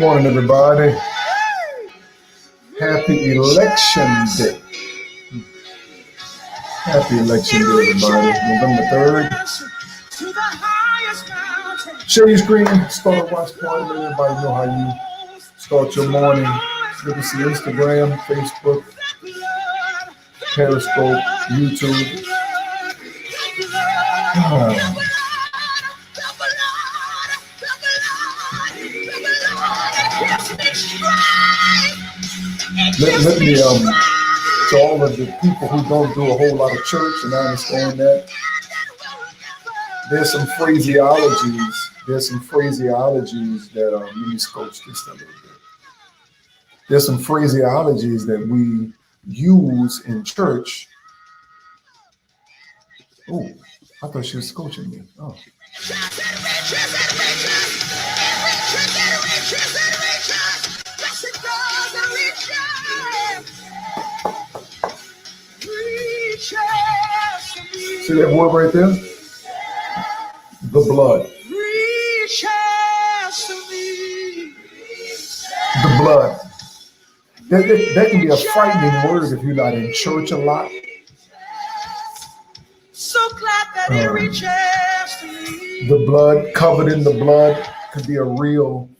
morning, everybody. Happy election day. Happy election day, everybody. November 3rd. Share your screen, start a watch party, let everybody know how you start your morning. You can see Instagram, Facebook, Periscope, YouTube. Let me to all of the people who don't do a whole lot of church, and I understand that there's some phraseologies that let me scotch this a little bit. There's some phraseologies that we use in church. Oh, I thought she was coaching me. Oh. See that word right there? The blood. The blood. That can be a frightening word if you're not in church a lot. So glad that it reaches to me. The blood, covered in the blood, could be a real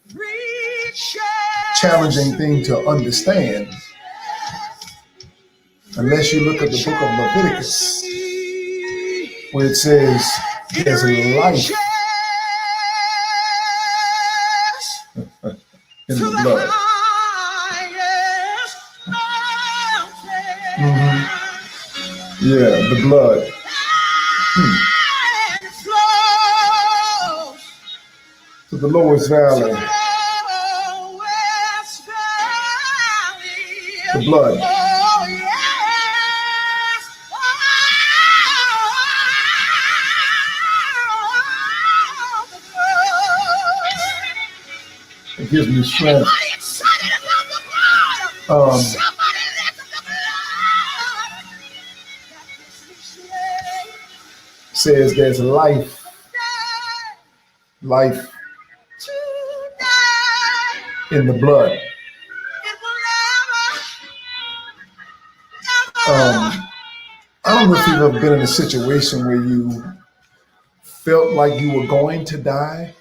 challenging thing to understand unless you look at the book of Leviticus, where it says there's life in the blood. Yeah, the blood. To the lowest valley. The blood. It gives me strength. Says there's life in the blood. I don't know if you've ever been in a situation where you felt like you were going to die,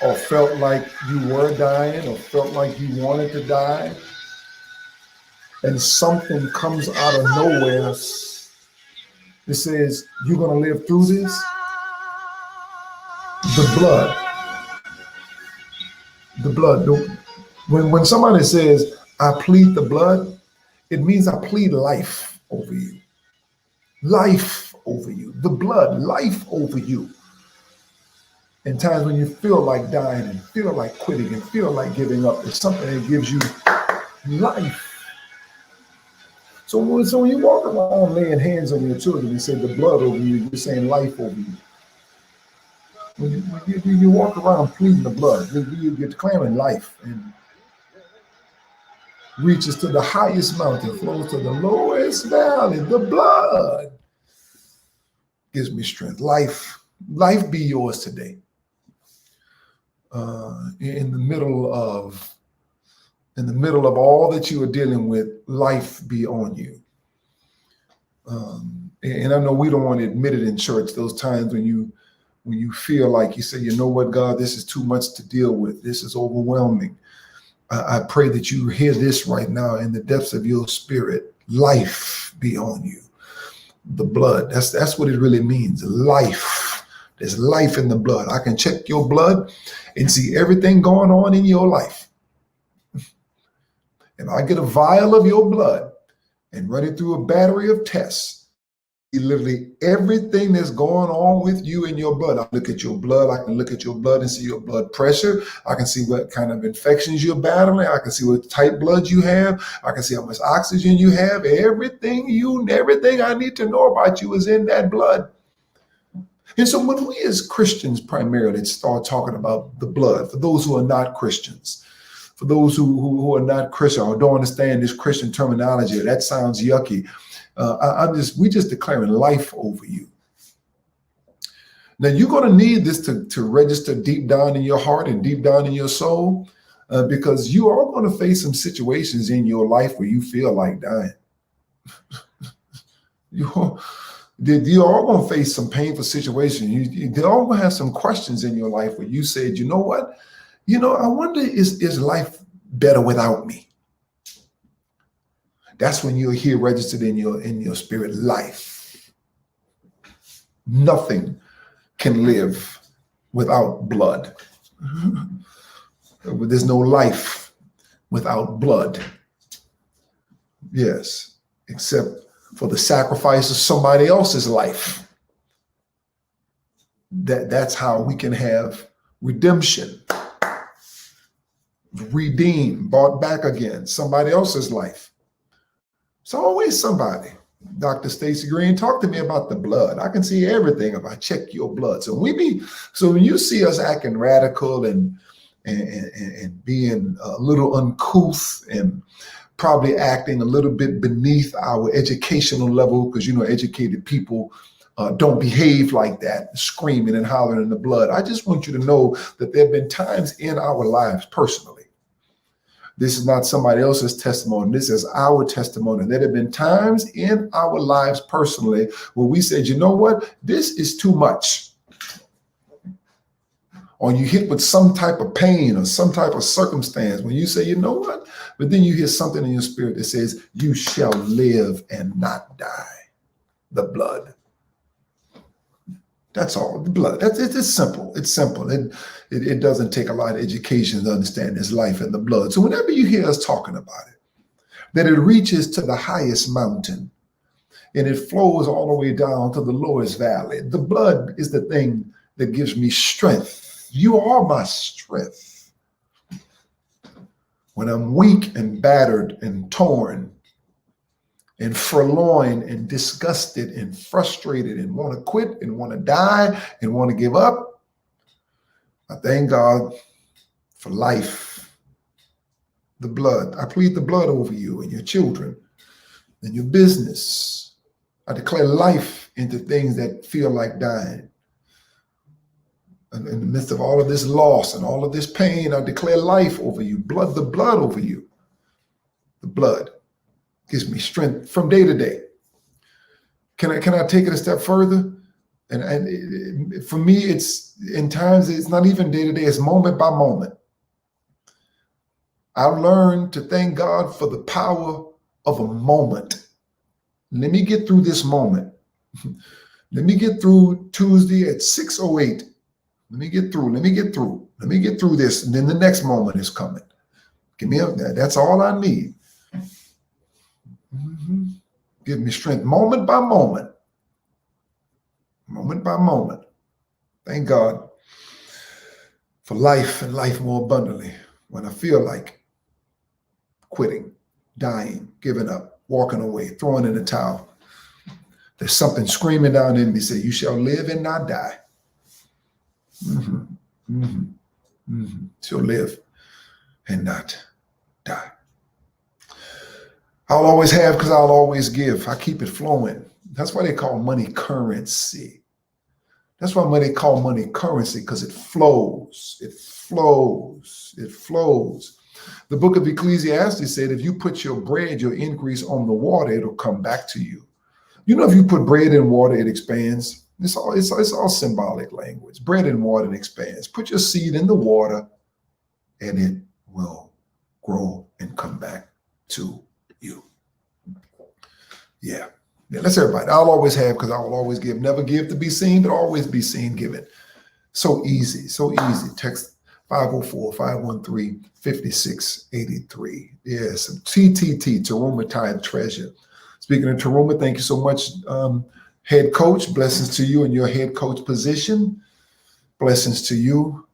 or felt like you were dying, or felt like you wanted to die, and something comes out of nowhere that says you're going to live through this. The blood. When somebody says, I plead the blood, it means I plead life over you. Life over you. The blood, life over you. In times when you feel like dying and feel like quitting and feel like giving up, it's something that gives you life. So when you walk around laying hands on your children and say the blood over you, you're saying life over you. When you walk around pleading the blood, you're declaring life, and reaches to the highest mountain, flows to the lowest valley. The blood gives me strength. Life be yours today. In the middle of all that you are dealing with, life be on you. And I know we don't want to admit it in church, those times when you feel like you say, you know what, God, this is too much to deal with. This is overwhelming. I pray that you hear this right now in the depths of your spirit. Life be on you. The blood, that's what it really means. Life. There's life in the blood. I can check your blood and see everything going on in your life. And I get a vial of your blood and run it through a battery of tests. Literally everything that's going on with you in your blood. I look at your blood. I can look at your blood and see your blood pressure. I can see what kind of infections you're battling. I can see what type blood you have. I can see how much oxygen you have. Everything I need to know about you is in that blood. And so when we as Christians primarily start talking about the blood, for those who are not Christians, for those who are not Christian or don't understand this Christian terminology, that sounds yucky. We just declaring life over you. Now, you're going to need this to register deep down in your heart and deep down in your soul, because you are going to face some situations in your life where you feel like dying. You're all going to face some painful situations. You're all going to have some questions in your life where you said, you know what? I wonder, is life better without me? That's when you'll hear registered in your spirit, life. Nothing can live without blood. There's no life without blood. Yes, except for the sacrifice of somebody else's life. That's how we can have redemption. Redeemed, bought back again, somebody else's life. It's always somebody. Dr. Stacy Green, talk to me about the blood. I can see everything if I check your blood. So when you see us acting radical and being a little uncouth and probably acting a little bit beneath our educational level, because educated people don't behave like that, screaming and hollering in the blood. I just want you to know that there have been times in our lives personally. This is not somebody else's testimony. This is our testimony. There have been times in our lives personally where we said, you know what? This is too much. Or you hit with some type of pain or some type of circumstance when you say, you know what? But then you hear something in your spirit that says, you shall live and not die. The blood. That's all. The blood. It's simple. It's simple. It doesn't take a lot of education to understand this life in the blood. So whenever you hear us talking about it, that it reaches to the highest mountain and it flows all the way down to the lowest valley. The blood is the thing that gives me strength. You are my strength. When I'm weak and battered and torn and forlorn and disgusted and frustrated and want to quit and want to die and want to give up, I thank God for life, the blood. I plead the blood over you and your children and your business. I declare life into things that feel like dying. And in the midst of all of this loss and all of this pain, I declare life over you, the blood over you. The blood gives me strength from day to day. Can I take it a step further? And for me, it's in times, it's not even day to day, it's moment by moment. I've learned to thank God for the power of a moment. Let me get through this moment. Let me get through Tuesday at 6:08. Let me get through this. And then the next moment is coming. That's all I need. Give me strength moment by moment. Moment by moment. Thank God for life and life more abundantly. When I feel like quitting, dying, giving up, walking away, throwing in the towel, there's something screaming down in me, say, you shall live and not die. Shall live and not die. I'll always have because I'll always give. I keep it flowing. That's why they call money currency. That's why they call money currency, because it flows. It flows. It flows. The book of Ecclesiastes said, if you put your bread, your increase on the water, it'll come back to you. You know, if you put bread in water, it expands. It's all symbolic language. Bread and water, it expands. Put your seed in the water and it will grow and come back to you. Yeah. That's everybody. I'll always have because I will always give. Never give to be seen, but always be seen giving. So easy. So easy. Text 504-513-5683. Yes. TTT, Teruma Tithe Treasure. Speaking of Teruma, thank you so much, head coach. Blessings to you in your head coach position. Blessings to you.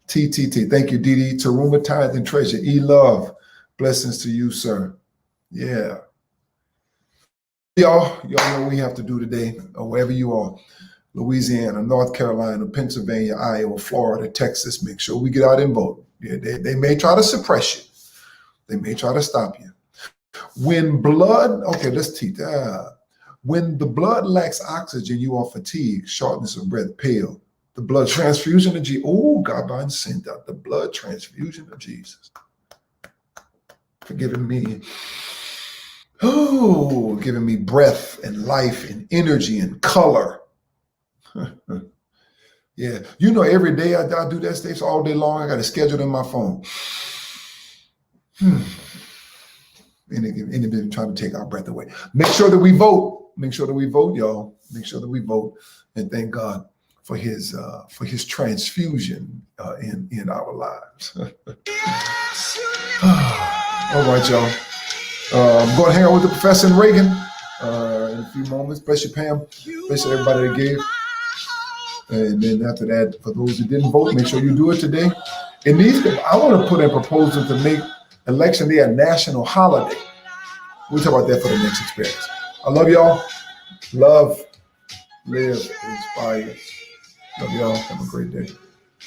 TTT. Thank you, Didi. Teruma Tithe and Treasure. E-Love. Blessings to you, sir. Yeah. Y'all know what we have to do today, or wherever you are. Louisiana, North Carolina, Pennsylvania, Iowa, Florida, Texas. Make sure we get out and vote. Yeah, they may try to suppress you. They may try to stop you. When blood, okay, let's teach. When the blood lacks oxygen, you are fatigued, shortness of breath, pale. The blood transfusion of Jesus. Oh, God, I sent out the blood transfusion of Jesus. Forgiving me. Oh, giving me breath and life and energy and color. Yeah. You know, every day I do that, Stacey, all day long. I got it scheduled in my phone. Anybody trying to take our breath away. Make sure that we vote. Make sure that we vote, y'all. Make sure that we vote, and thank God for his transfusion in our lives. All right, y'all. I'm going to hang out with the Professor and Reagan in a few moments. Bless you, Pam. Bless you, everybody that gave. And then after that, for those who didn't vote, make sure you do it today. I want to put in proposal to make Election Day a national holiday. We'll talk about that for the next experience. I love y'all. Love, live, inspire. Love y'all. Have a great day.